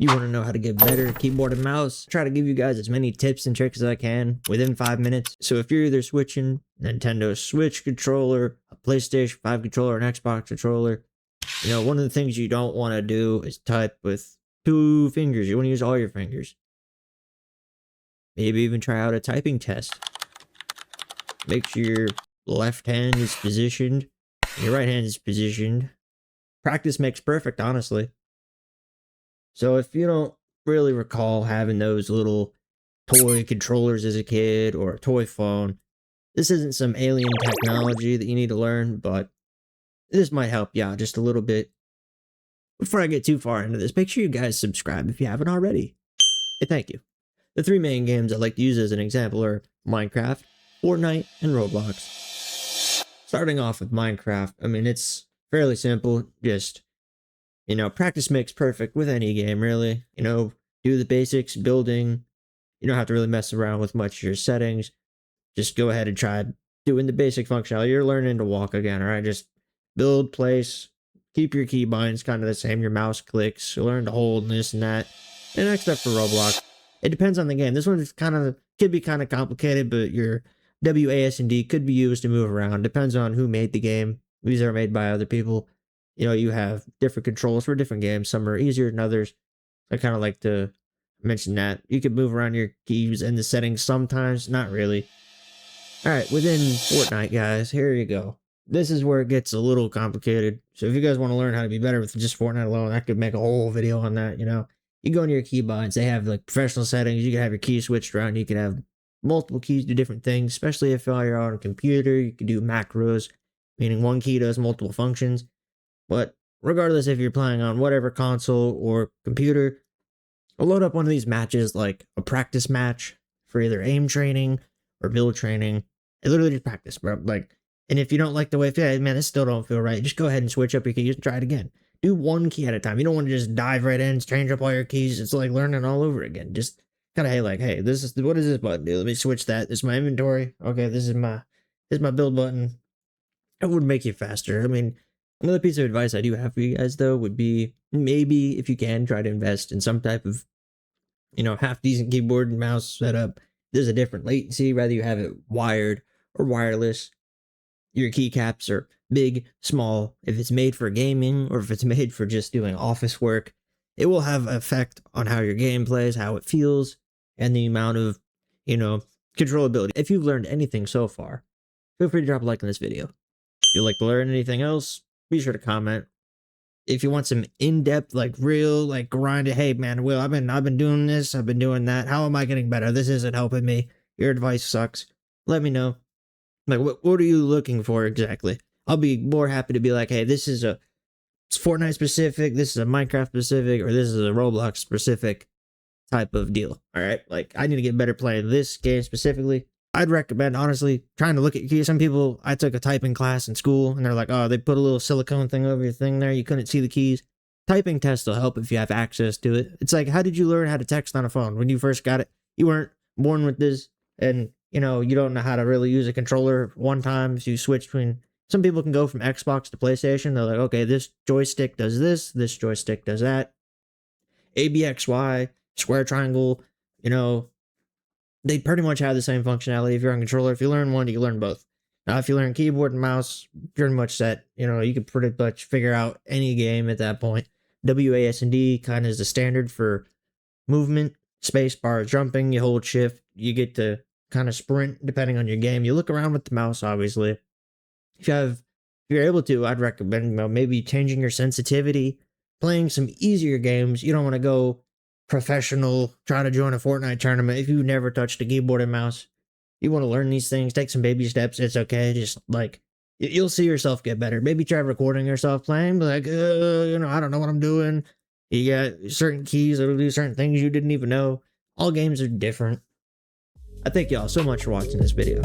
You want to know how to get better at keyboard and mouse? Try to give you guys as many tips and tricks as I can within 5 minutes. So if you're either switching Nintendo Switch controller, a PlayStation 5 controller, an Xbox controller, you know, one of the things you don't want to do is type with 2 fingers. You want to use all your fingers. Maybe even try out a typing test. Make sure your left hand is positioned, and your right hand is positioned. Practice makes perfect, honestly. So if you don't really recall having those little toy controllers as a kid or a toy phone, this isn't some alien technology that you need to learn, but this might help you out just a little bit. Before I get too far into this, make sure you guys subscribe if you haven't already. Hey, thank you. The 3 main games I like to use as an example are Minecraft, Fortnite, and Roblox. Starting off with Minecraft, I mean, it's fairly simple. Just, you know, practice makes perfect with any game, really. You know, do the basics, building. You don't have to really mess around with much of your settings. Just go ahead and try doing the basic functionality. You're learning to walk again, all right? Just build, place, keep your keybinds kind of the same, your mouse clicks, learn to hold and this and that. And next up for Roblox, it depends on the game. This one could be kind of complicated, but your WASD could be used to move around. Depends on who made the game. These are made by other people. You know, you have different controls for different games. Some are easier than others. I kind of like to mention that. You can move around your keys in the settings sometimes, not really. All right, within Fortnite, guys, here you go. This is where it gets a little complicated. So if you guys want to learn how to be better with just Fortnite alone, I could make a whole video on that, you know. You go into your keybinds, they have like professional settings. You can have your keys switched around. You can have multiple keys do different things, especially if you're on a computer. You can do macros, meaning one key does multiple functions. But regardless if you're playing on whatever console or computer, I'll load up one of these matches like a practice match for either aim training or build training. It literally just practice, bro. Like, and if you don't like the way it feels, man, this still don't feel right. Just go ahead and switch up your keys and try it again. Do one key at a time. You don't want to just dive right in, change up all your keys. It's like learning all over again. Just kind of, hey, like, hey, this is, what does this button do? Let me switch that. This is my inventory. Okay, this is my build button. It would make you faster. I mean, another piece of advice I do have for you guys, though, would be maybe if you can try to invest in some type of, you know, half decent keyboard and mouse setup. There's a different latency, whether you have it wired or wireless. Your keycaps are big, small. If it's made for gaming or if it's made for just doing office work, it will have an effect on how your game plays, how it feels, and the amount of, you know, controllability. If you've learned anything so far, feel free to drop a like on this video. If you'd like to learn anything else, be sure to comment. If you want some in-depth, like real, like grinded, hey man, Will, I've been doing this, I've been doing that. How am I getting better? This isn't helping me. Your advice sucks. Let me know. Like, what are you looking for exactly? I'll be more happy to be like, hey, this is it's Fortnite specific, this is a Minecraft specific, or this is a Roblox specific type of deal. All right, like I need to get better playing this game specifically. I'd recommend, honestly, trying to look at keys. Some people, I took a typing class in school, and they're like, oh, they put a little silicone thing over your thing there. You couldn't see the keys. Typing tests will help if you have access to it. It's like, how did you learn how to text on a phone? When you first got it, you weren't born with this, and, you know, you don't know how to really use a controller one time. So you switch between, some people can go from Xbox to PlayStation. They're like, okay, this joystick does this joystick does that. ABXY, square triangle, you know, they pretty much have the same functionality if you're on controller. If you learn one, you can learn both. Now, if you learn keyboard and mouse, you're pretty much set. You know, you can pretty much figure out any game at that point. WASD kind of is the standard for movement. Space bar, jumping, you hold shift. You get to kind of sprint depending on your game. You look around with the mouse, obviously. If you're able to, I'd recommend, you know, maybe changing your sensitivity, playing some easier games. You don't want to go professional, try to join a Fortnite tournament if you've never touched a keyboard and mouse. You want to learn these things, take some baby steps. It's okay. Just like, you'll see yourself get better. Maybe try recording yourself playing, but like, you know, I don't know what I'm doing. You got certain keys that'll do certain things you didn't even know. All games are different. I thank y'all so much for watching this video.